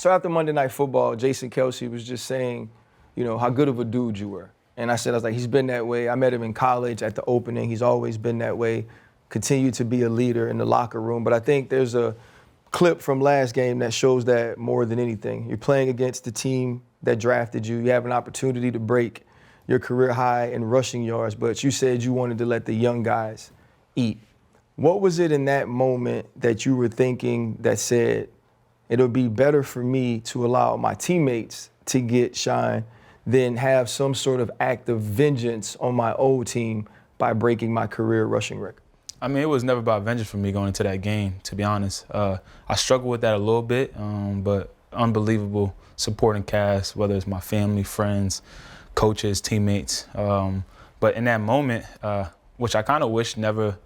So after Monday Night Football, Jason Kelce was just saying, you know, how good of a dude you were. And I was like, he's been that way. I met him in college at the opening. He's always been that way. Continued to be a leader in the locker room. But I think there's a clip from last game that shows that more than anything. You're playing against the team that drafted you. You have an opportunity to break your career high in rushing yards, but you said you wanted to let the young guys eat. What was it in that moment that you were thinking that said, it'll be better for me to allow my teammates to get shine than have some sort of act of vengeance on my old team by breaking my career rushing record? I mean, it was never about vengeance for me going into that game, to be honest. I struggled with that a little bit, but unbelievable supporting cast, whether it's my family, friends, coaches, teammates. But in that moment, which I kind of wish never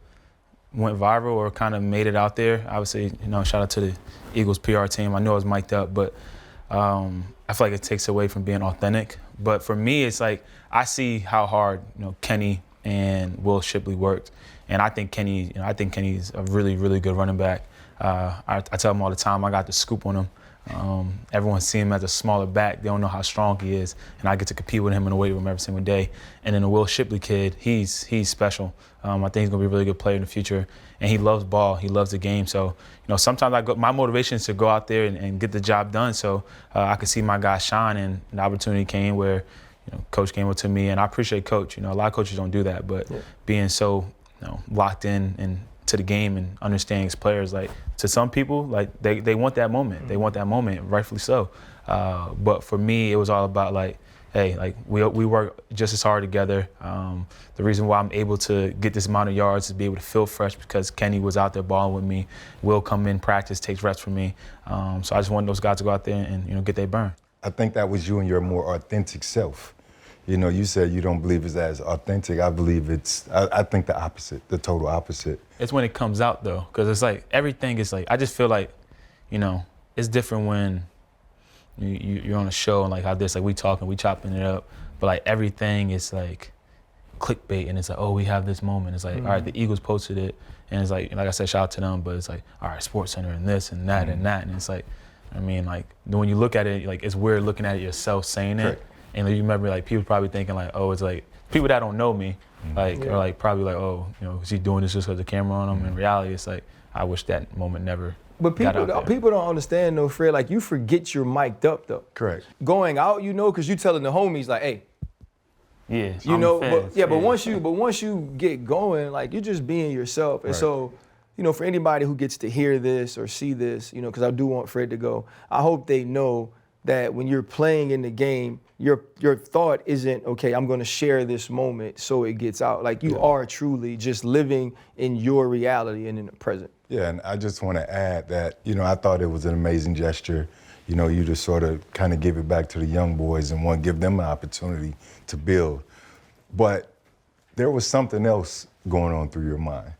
went viral or kind of made it out there, I would say, you know, shout out to the Eagles PR team. I know I was mic'd up, but I feel like it takes away from being authentic. But for me, it's like I see how hard, you know, Kenny and Will Shipley worked. And I think Kenny's a really, really good running back. I tell him all the time, I got the scoop on him. Everyone sees him as a smaller back. They don't know how strong he is. And I get to compete with him in the weight room every single day. And then the Will Shipley kid, he's special. I think he's going to be a really good player in the future. And he loves ball. He loves the game. So, you know, sometimes my motivation is to go out there and get the job done so I could see my guys shine. And the opportunity came where, you know, Coach came up to me. And I appreciate Coach. You know, a lot of coaches don't do that. But being so, you know, locked in to the game and understanding his players, like, to some people, like, they want that moment. They want that moment, rightfully so. But for me, it was all about, like, hey, like, we work just as hard together. The reason why I'm able to get this amount of yards is to be able to feel fresh because Kenny was out there balling with me. Will come in practice, takes reps from me. So I just wanted those guys to go out there and, you know, get their burn. I think that was you and your more authentic self. You know, you said you don't believe it's as authentic. I believe I think the opposite, the total opposite. It's when it comes out, though, because it's like everything is like, I just feel like, you know, it's different when you're on a show and like how this, like we talking, we chopping it up, but like everything is like clickbait and it's like, oh, we have this moment. It's like, all right, the Eagles posted it and it's like I said, shout out to them, but it's like, all right, Sports Center and this and that and that. And it's like, I mean, like when you look at it, like it's weird looking at it yourself saying it. Correct. And you remember, like, people probably thinking, like, oh, it's like, people that don't know me, like, are like, probably like, oh, you know, is he doing this just because the camera on him? In reality, it's like, I wish that moment never got out there. People don't understand, though, Fred, like, you forget you're mic'd up, though. Correct. Going out, you know, because you telling the homies, like, hey. Yeah, you know, but once you get going, like, you're just being yourself. And so, you know, for anybody who gets to hear this or see this, you know, because I do want Fred to go, I hope they know that when you're playing in the game, your thought isn't, okay, I'm going to share this moment so it gets out. Like, you are truly just living in your reality and in the present. Yeah, and I just want to add that, you know, I thought it was an amazing gesture, you know, you just sort of kind of give it back to the young boys and want to give them an opportunity to build. But there was something else going on through your mind.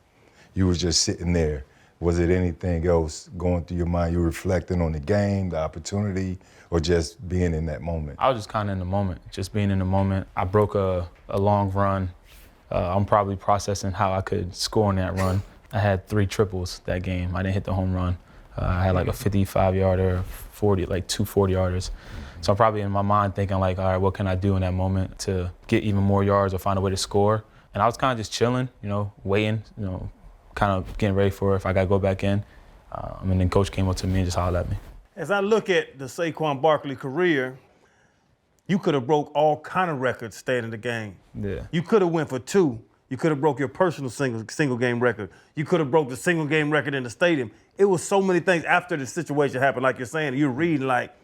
You was just sitting there. Was it anything else going through your mind? You reflecting on the game, the opportunity, or just being in that moment? I was just kind of in the moment, just being in the moment. I broke a long run. I'm probably processing how I could score on that run. I had 3 triples that game. I didn't hit the home run. I had like a 55-yarder, 40, like 2 40-yarders. So I'm probably in my mind thinking like, all right, what can I do in that moment to get even more yards or find a way to score? And I was kind of just chilling, you know, waiting, you know, kind of getting ready for it if I got to go back in. And then Coach came up to me and just hollered at me. As I look at the Saquon Barkley career, you could have broke all kind of records staying in the game. Yeah. You could have went for 2. You could have broke your personal single game record. You could have broke the single game record in the stadium. It was so many things after the situation happened, like you're saying, you're reading like,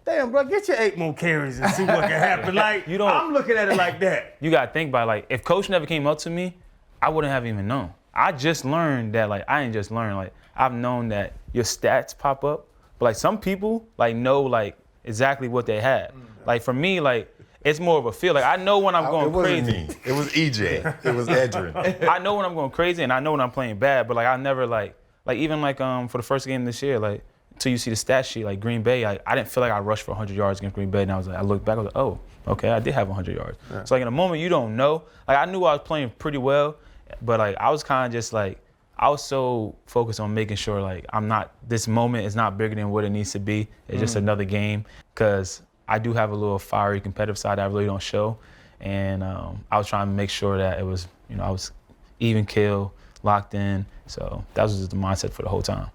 damn, bro, get your 8 more carries and see what can happen. Like, I'm looking at it like that. You got to think about it, like, if Coach never came up to me, I wouldn't have even known. I just learned that, like, I ain't just learned, like, I've known that your stats pop up, but, like, some people, like, know, like, exactly what they had. Like, for me, like, it's more of a feel. Like, I know when I'm going crazy. It wasn't me. It was EJ. It was Edrin. I know when I'm going crazy, and I know when I'm playing bad, but, like, I never, like even, like, for the first game this year, like, until you see the stat sheet, like, Green Bay, I didn't feel like I rushed for 100 yards against Green Bay, and I looked back, I was like, oh, okay, I did have 100 yards. So, like, in a moment you don't know, like, I knew I was playing pretty well, but, like, I was kind of just, like, I was so focused on making sure like this moment is not bigger than what it needs to be. It's just another game, because I do have a little fiery competitive side that I really don't show. And I was trying to make sure that it was, I was even kill, locked in. So that was just the mindset for the whole time.